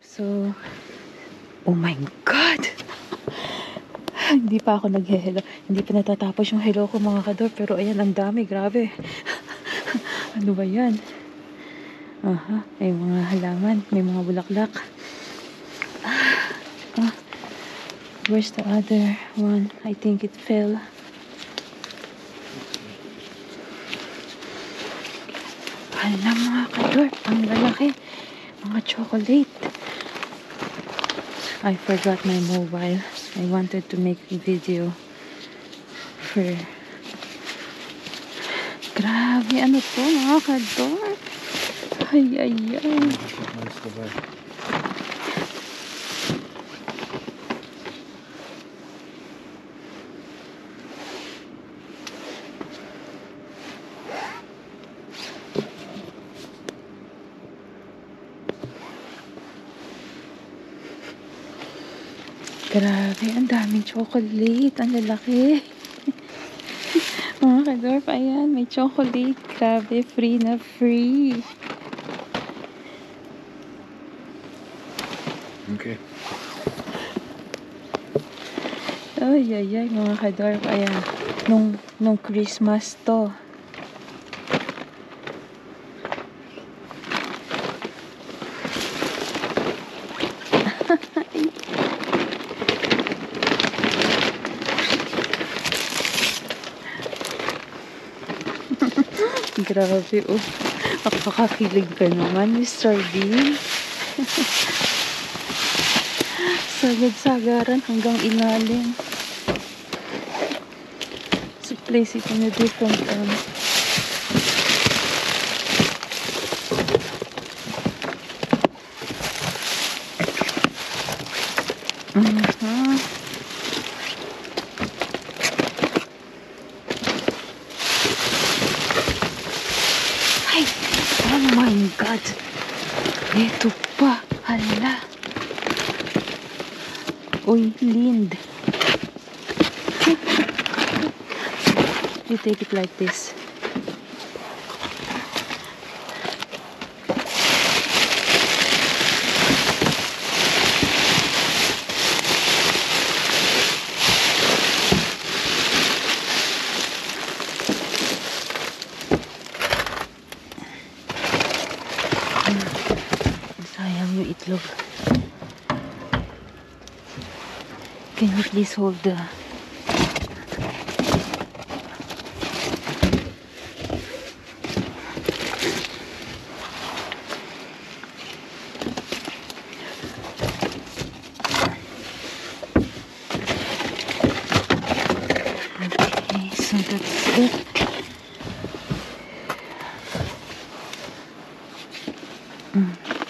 So, oh my God! Hindi pa ako nag-hello. Hindi pa natatapos yung hello ko mga kador. Pero ayan, ang dami. Grabe. Ano ba yan? Aha, may mga halaman. May mga bulaklak. Where's the other one? I think it fell. Hala mga kador. Ang lalaki. Mga chocolate. I forgot my mobile. I wanted to make a video for... Grabe, ano to mga kador? Ay, ay, ay. Grabe, ang daming chocolate. Ang lalaki. Mga kadorf, ayan, may chocolate. Grabe, free na free. Okay. Ay, ay, ay, mga kadorf, ayan. Nung Christmas to. Grabe, oh. Makakakilig ka naman, Mr. Bean. Sagad-sagaran hanggang ilalim. So, place it in a different Ay! Oh my God! Ito pa! Hala! Uy, Lind! You take it like this. Sayang yung itlog. Can you please hold the... Okay, so that's it.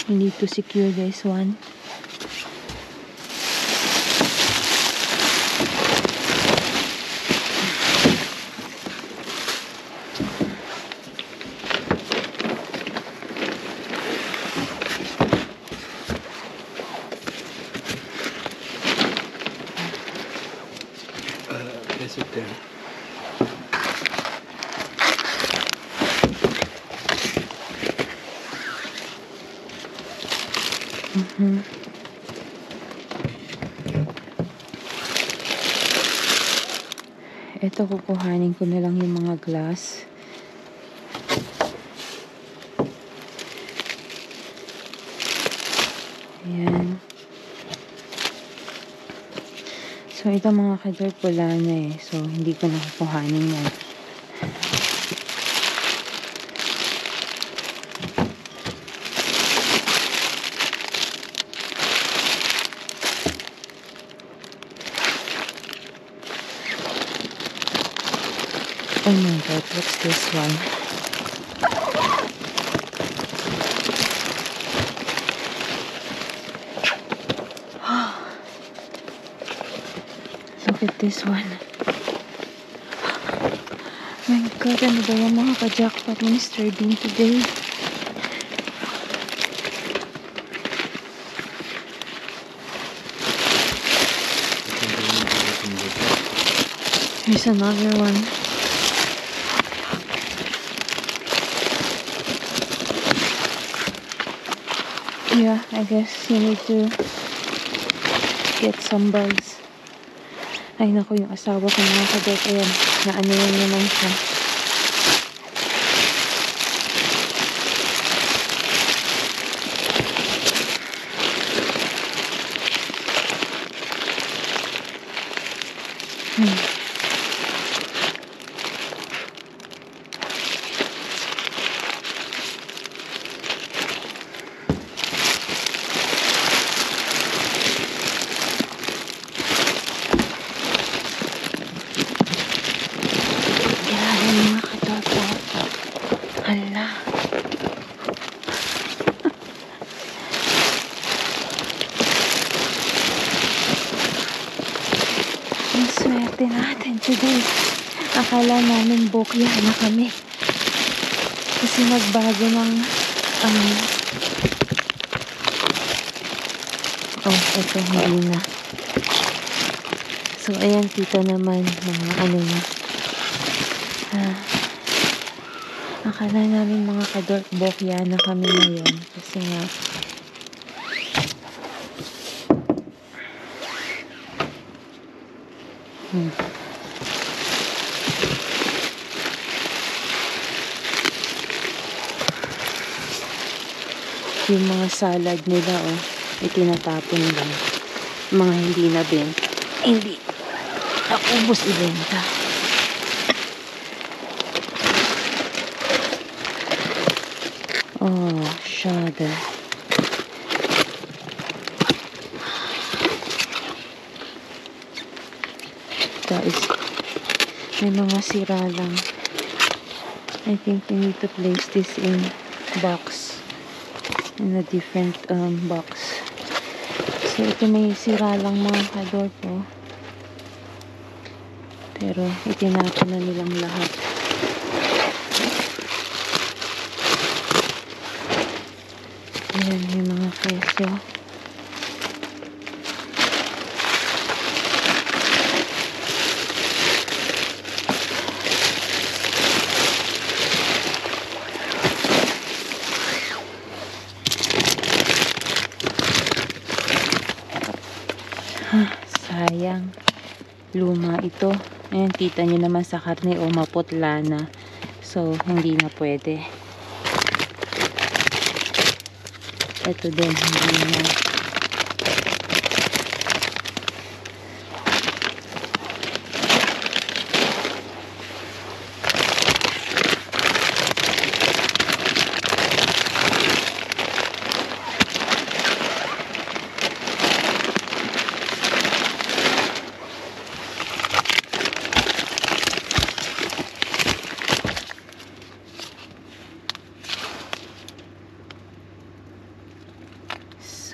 We need to secure this one. Place it there. Ito, kukuhanin ko na lang yung mga glass. Ayan. So, ito mga kador, pula na eh. So, hindi ko na kukuhanin yan. Oh my God, what's this one? Look at this one. My God, ano ba yung mga ka-jackpot ni Mr. Bean today? Here's another one. Yeah, I guess you need to get some bugs. Ay naku, yung asawa ko mga kadok, ayan, na ano yun naman siya. Grabe mga kadok. Hala. Ang swerte natin today. Akala namin bokya na kami. Kasi nagbago ng ito hindi na. So, ayan, kita naman mga ano na. Akala namin mga kadork bokya na kami ngayon. Kasi nga, yung mga salad nila, itinatapon lang. Mga hindi na benta. Hindi. Naubos ibenta. Oh, shada. May mga sira lang. I think we need to place this in box. In a different box. So, ito may sira lang mga kador po. Pero, itinapon na nilang lahat. Ayan yung mga kesyo. Sayang. Luma ito. Ayan, kita nyo naman sa karne maputla na. So, hindi na pwede. Ito din, hindi na.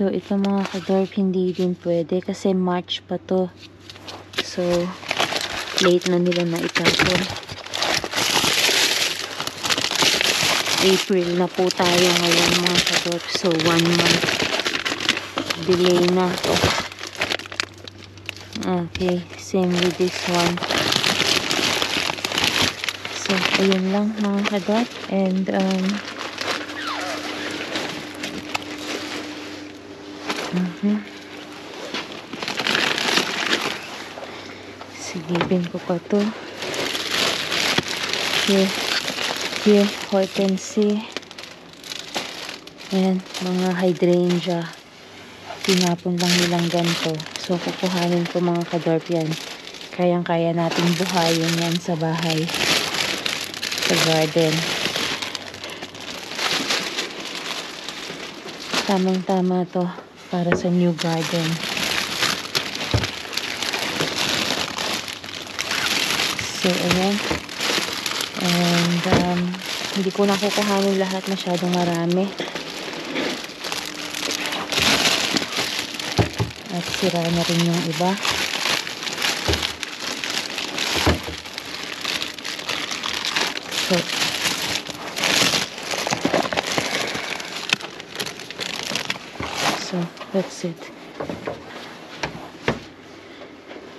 So, ito mga kadorp, hindi din pwede kasi March pa to. So, late na nila na itapon. April na po tayo ngayon mga kadorp. So, 1 month delay na. Okay, same with this one. So, ayun lang mga kadorp. And, sigipin ko pa to. Here, hortensia. Ayan, mga hydrangea. Tinapon lang nilang ganito. So, kukuhanin ko mga kadorp yan. Kayang-kaya nating buhayin yan sa bahay. Sa garden. Tamang-tama to para sa new garden. So, ayan. And, hindi ko na kukuhanin lahat, masyadong marami. At sira na rin yung iba. So, that's it.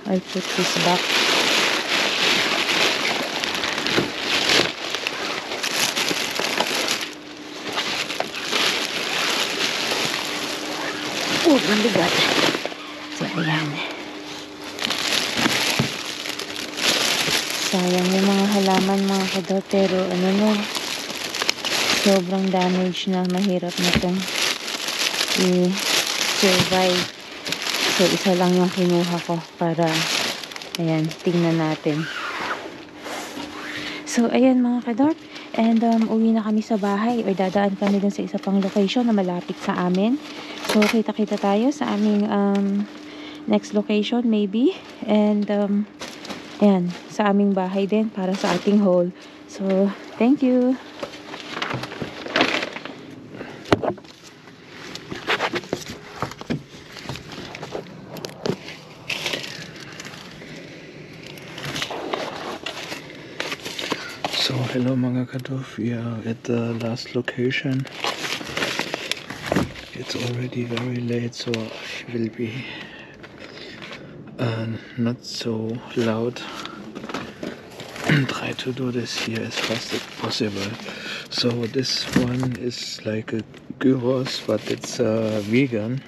I'll put this back. Sobrang bigat. So, ayan. Sayang yung mga halaman mga kador, pero ano no, sobrang damage na, mahirap na itong i-survive. So, isa lang yung kinuha ko para, ayan, tingnan natin. So, ayan mga kador, and uwi na kami sa bahay or dadaan kami dun sa isa pang location na malapit sa amin. So, kita-kita tayo sa aming next location maybe. And, ayan, sa aming bahay din para sa ating haul. So, thank you! So hello mga kadorf, we are at the last location. It's already very late, so I will be not so loud and try to do this here as fast as possible. So this one is like a gyros, but it's vegan.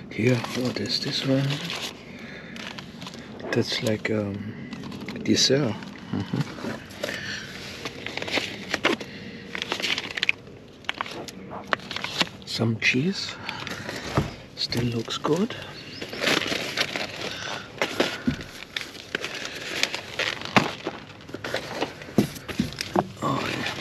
Here, what is this one? That's like dessert. Some cheese. Still looks good. Oh yeah.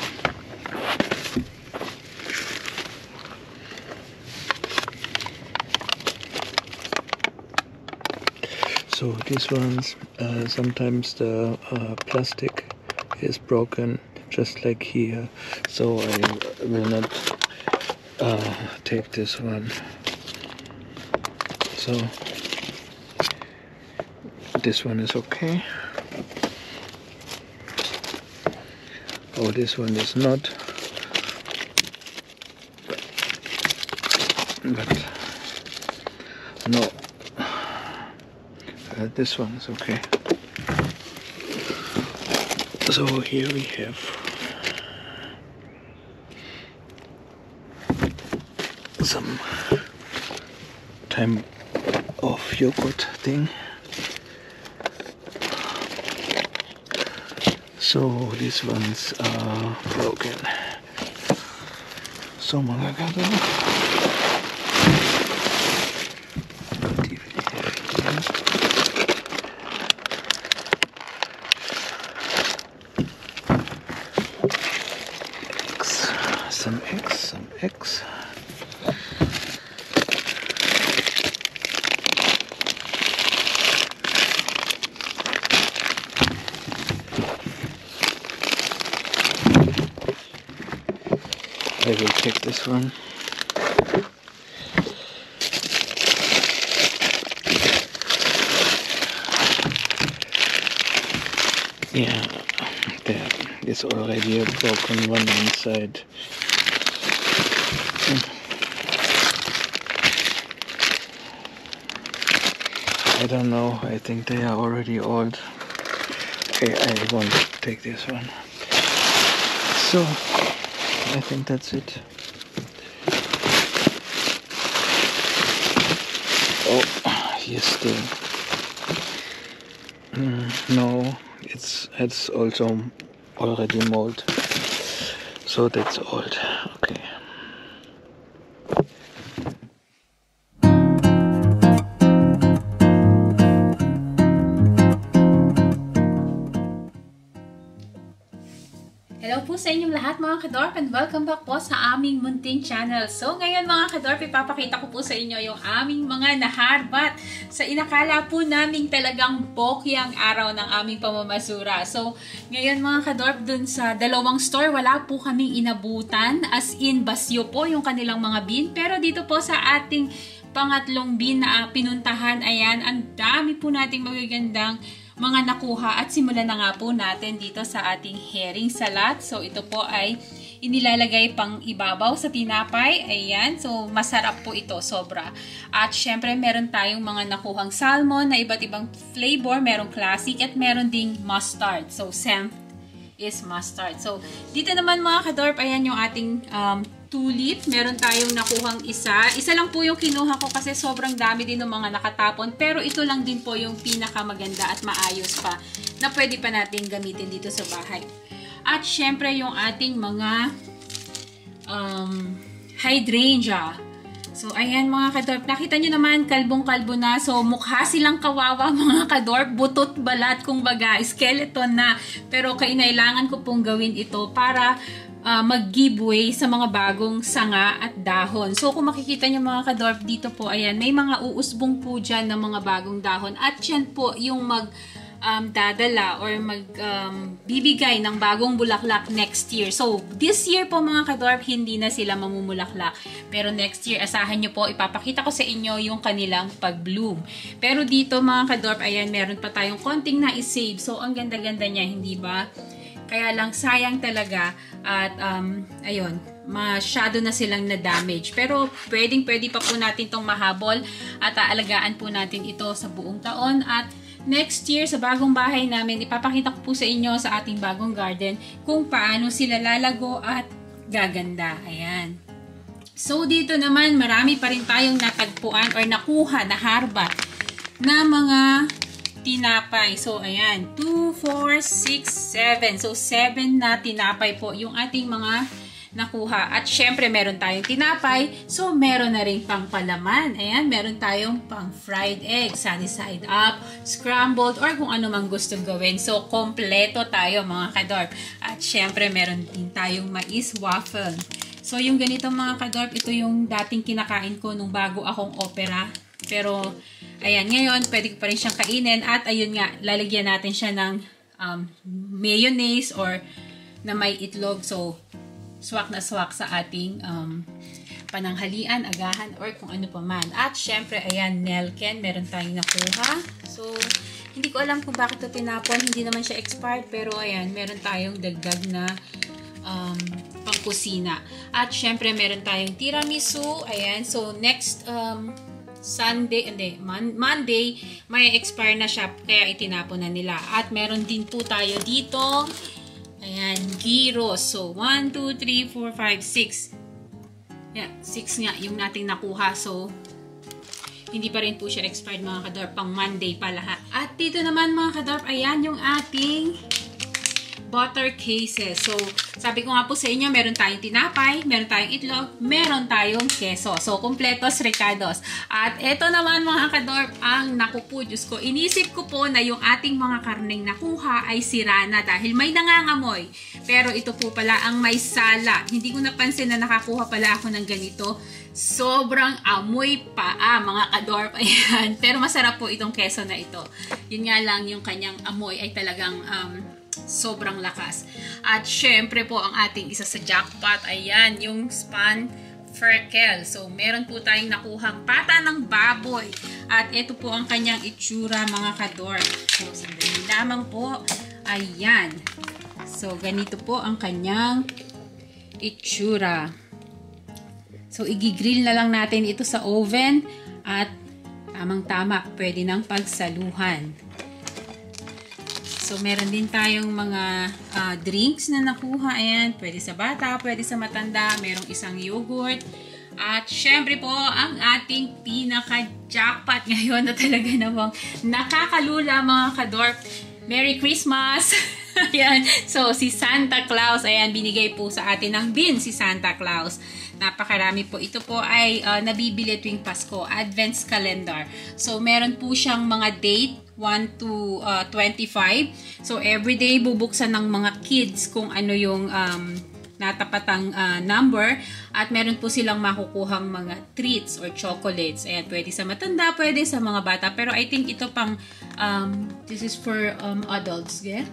So these ones, sometimes the plastic is broken, just like here. So I will not take this one. So this one is okay. Oh, this one is not. But no. This one is okay. So here we have some time of yogurt thing. So these ones are broken. So mga kador, some eggs. I will take this one. Yeah, there is already a broken one inside. I don't know, I think they are already old. Okay, I won't take this one. So, I think that's it. Oh, here's still. No, it's also already mold. So that's old. Okay. Hello po sa inyong lahat mga kadorp and welcome back po sa aming munting channel. So ngayon mga kadorp, ipapakita ko po sa inyo yung aming mga naharbat sa inakala po naming talagang bokyang araw ng aming pamamasura. So ngayon mga kadorp, dun sa dalawang store wala po kaming inabutan, as in basyo po yung kanilang mga bin. Pero dito po sa ating pangatlong bin na pinuntahan, ayan, ang dami po nating magagandang mga nakuha at simulan na nga po natin dito sa ating herring salad. So ito po ay inilalagay pang ibabaw sa tinapay. Ayan. So, masarap po ito. Sobra. At syempre, meron tayong mga nakuhang salmon na iba't ibang flavor. Merong classic at meron ding mustard. So, scent is mustard. So, dito naman mga kadorp, ayan yung ating tulip. Meron tayong nakuhang isa. Isa lang po yung kinuha ko kasi sobrang dami din ng mga nakatapon. Pero ito lang din po yung pinakamaganda at maayos pa na pwede pa natin gamitin dito sa bahay. At syempre yung ating mga hydrangea. So, ayan mga kadorp. Nakita nyo naman, kalbong-kalbo na. So, mukha silang kawawa mga kadorp. Butot balat, kumbaga, skeleton na. Pero kailangan ko pong gawin ito para mag-giveaway sa mga bagong sanga at dahon. So, kung makikita nyo mga kadorp, dito po, ayan, may mga uusbong po dyan ng mga bagong dahon. At yan po yung dadala or bibigay ng bagong bulaklak next year. So, this year po mga kadorp, hindi na sila mamumulaklak. Pero next year, asahan nyo po, ipapakita ko sa inyo yung kanilang pag-bloom. Pero dito mga kadorp, ayan, meron pa tayong konting na i-save. So, ang ganda-ganda niya, hindi ba? Kaya lang, sayang talaga. At, ayun, masyado na silang na-damage. Pero, pwede pa po natin itong mahabol at aalagaan po natin ito sa buong taon. At, next year, sa bagong bahay namin, ipapakita ko po sa inyo sa ating bagong garden kung paano sila lalago at gaganda. Ayan. So, dito naman, marami pa rin tayong natagpuan or nakuha, naharbat na mga tinapay. So, ayan. 2, 4, 6, 7. So, 7 na tinapay po yung ating mga nakuha. At syempre, meron tayong tinapay. So, meron na rin pang palaman. Ayan, meron tayong pang fried egg, sunny side up, scrambled, or kung ano mang gustong gawin. So, kompleto tayo mga kadorp. At syempre, meron din tayong mais waffle. So, yung ganito mga kadorp, ito yung dating kinakain ko nung bago akong opera. Pero, ayan, ngayon, pwede ko pa rin siyang kainin. At ayun nga, lalagyan natin siya ng mayonnaise or na may itlog. So, swak na swak sa ating pananghalian, agahan, or kung ano pa man. At syempre, ayan, Nelken, meron tayong nakuha. So, hindi ko alam kung bakit ito tinapon. Hindi naman siya expired, pero ayan, meron tayong dagdag na pangkusina. At syempre, meron tayong tiramisu. Ayan, so next Monday, may expire na siya, kaya itinapon na nila. At meron din po tayo dito, ayan, gyros. So, 1, 2, 3, 4, 5, 6. Yeah, 6 nga yung nating nakuha. So, hindi pa rin po siya expired mga kadorp. Pang Monday pa lahat. At dito naman mga kadorp, ayan yung ating butter cases. So, sabi ko nga po sa inyo, meron tayong tinapay, meron tayong itlog, meron tayong keso. So, kompletos ricados. At eto naman mga kadorp, ang naku po, Diyos ko, inisip ko po na yung ating mga karneng nakuha ay sira na dahil may nangangamoy. Pero ito po pala ang may sala. Hindi ko napansin na nakakuha pala ako ng ganito. Sobrang amoy paa mga kadorp. Ayan. Pero masarap po itong keso na ito. Yun nga lang, yung kanyang amoy ay talagang sobrang lakas. At syempre po ang ating isa sa jackpot, ayan, yung span ferkel. So, meron po tayong nakuhang pata ng baboy. At ito po ang kanyang itsura mga kadorp. So, sandali lamang po. Ayan. So, ganito po ang kanyang itsura. So, igigrill na lang natin ito sa oven at tamang-tama, pwede nang pagsaluhan. So, meron din tayong mga drinks na nakuha. Ayan, pwede sa bata, pwede sa matanda. Merong isang yogurt. At syempre po, ang ating pinaka-jackpot ngayon na talaga namang nakakalula mga kadorp. Merry Christmas! Ayan. So, si Santa Claus, ayan, binigay po sa atin ng bin si Santa Claus. Napakarami po. Ito po ay nabibili tuwing Pasko. Advents calendar. So, meron po siyang mga date, 1 to 25. So, everyday bubuksan ng mga kids kung ano yung natapatang number. At meron po silang makukuhang mga treats or chocolates. Ayan, pwede sa matanda, pwede sa mga bata. Pero I think ito pang, this is for adults. Yeah?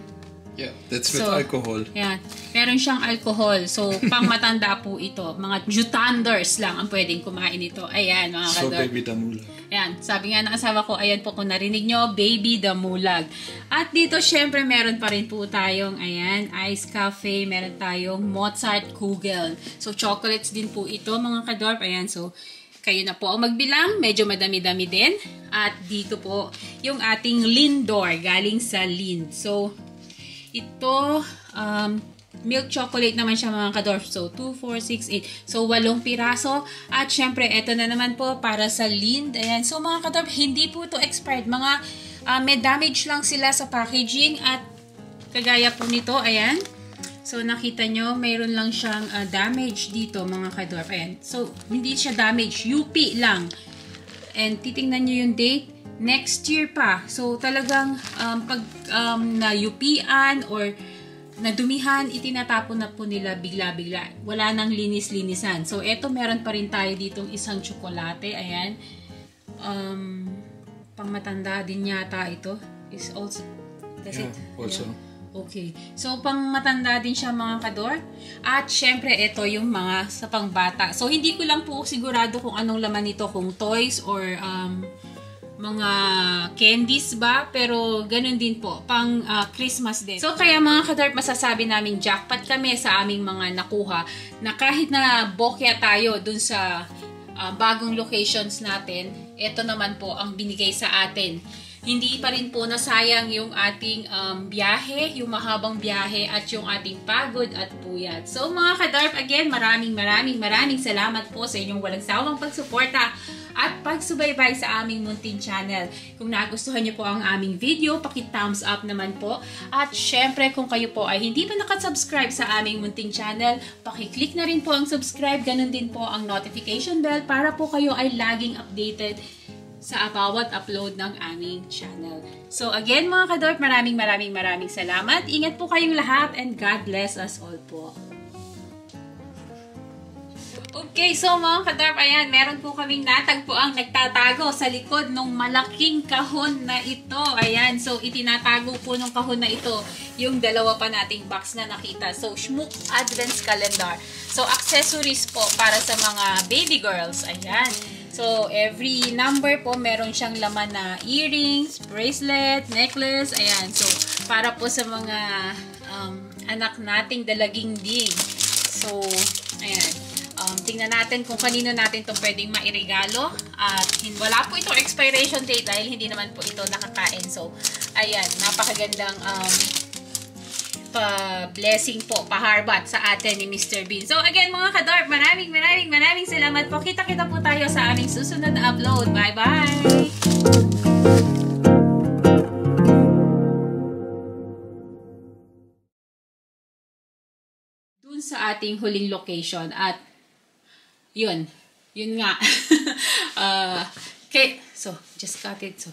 Yeah, that's with So, alcohol. Yan. Meron siyang alcohol. So, pang matanda po ito. Mga jutanders lang ang pwedeng kumain ito. Ayan, mga So, kador. baby damulag. Ayan, sabi nga ng asawa ko, ayan po kung narinig nyo, baby damulag. At dito, syempre, meron pa rin po tayong, ayan, ice cafe. Meron tayong Mozart Kugel. So, chocolates din po ito, mga kador. Ayan, so, kayo na po ang magbilang. Medyo madami-dami din. At dito po, yung ating Lindor, galing sa Lind. So, ito, milk chocolate naman siya mga kadorf. So, 2, 4, 6, 8. So, 8 piraso. At syempre, ito na naman po para sa Lind. Ayan. So, mga kadorf, hindi po ito expired. Mga may damage lang sila sa packaging. At kagaya po nito, ayan. So, nakita nyo, mayroon lang siyang damage dito mga kadorf. Ayan. So, hindi siya damage. UP lang. And titingnan nyo yung date. Next year pa. So, talagang pag na-UP-an or nadumihan, itinatapon na po nila bigla-bigla. Wala nang linis-linisan. So, eto meron pa rin tayo ditong isang tsokolate. Ayan. Pangmatanda din yata ito. Is also, does it? Also. Yeah. Okay. So, pang matanda din siya mga kador. At, syempre, ito yung mga sa pangbata. So, hindi ko lang po sigurado kung anong laman nito. Kung toys or mga candies ba? Pero, ganun din po. Pang Christmas din. So, kaya mga kador, masasabi namin jackpot kami sa aming mga nakuha. Na kahit na bokya tayo dun sa bagong locations natin, ito naman po ang binigay sa atin. Hindi pa rin po nasayang yung ating biyahe, yung mahabang biyahe at yung ating pagod at puyat. So mga kadarp, again, maraming salamat po sa inyong walang sawang pagsuporta at pagsubaybay sa aming munting channel. Kung nagustuhan niyo po ang aming video, paki-thumbs up naman po. At syempre, kung kayo po ay hindi pa nakasubscribe sa aming munting channel, paki-click na rin po ang subscribe, ganun din po ang notification bell para po kayo ay laging updated sa bawat upload ng aming channel. So again mga kadorp, maraming salamat. Ingat po kayong lahat and God bless us all po. Okay, so mga kadorp, ayan, meron po kaming natagpo ang nagtatago sa likod ng malaking kahon na ito. Ayan, so itinatago po ng kahon na ito yung dalawa pa nating box na nakita. So, Schmook Advents Calendar. So, accessories po para sa mga baby girls. Ayan. So, every number po, meron siyang laman na earrings, bracelet, necklace. Ayan. So, para po sa mga anak nating dalaging ding. So, ayan. Tingnan natin kung kanino natin itong pwedeng mairegalo. At wala po itong expiration date dahil hindi naman po ito nakakain. So, ayan. Napakagandang blessing po, paharbat sa atin ni Mr. Bean. So again mga kadorp, maraming salamat po. Kita-kita po tayo sa aming susunod na upload. Bye-bye! Dun sa ating huling location at yun nga. Okay, so just cut it. So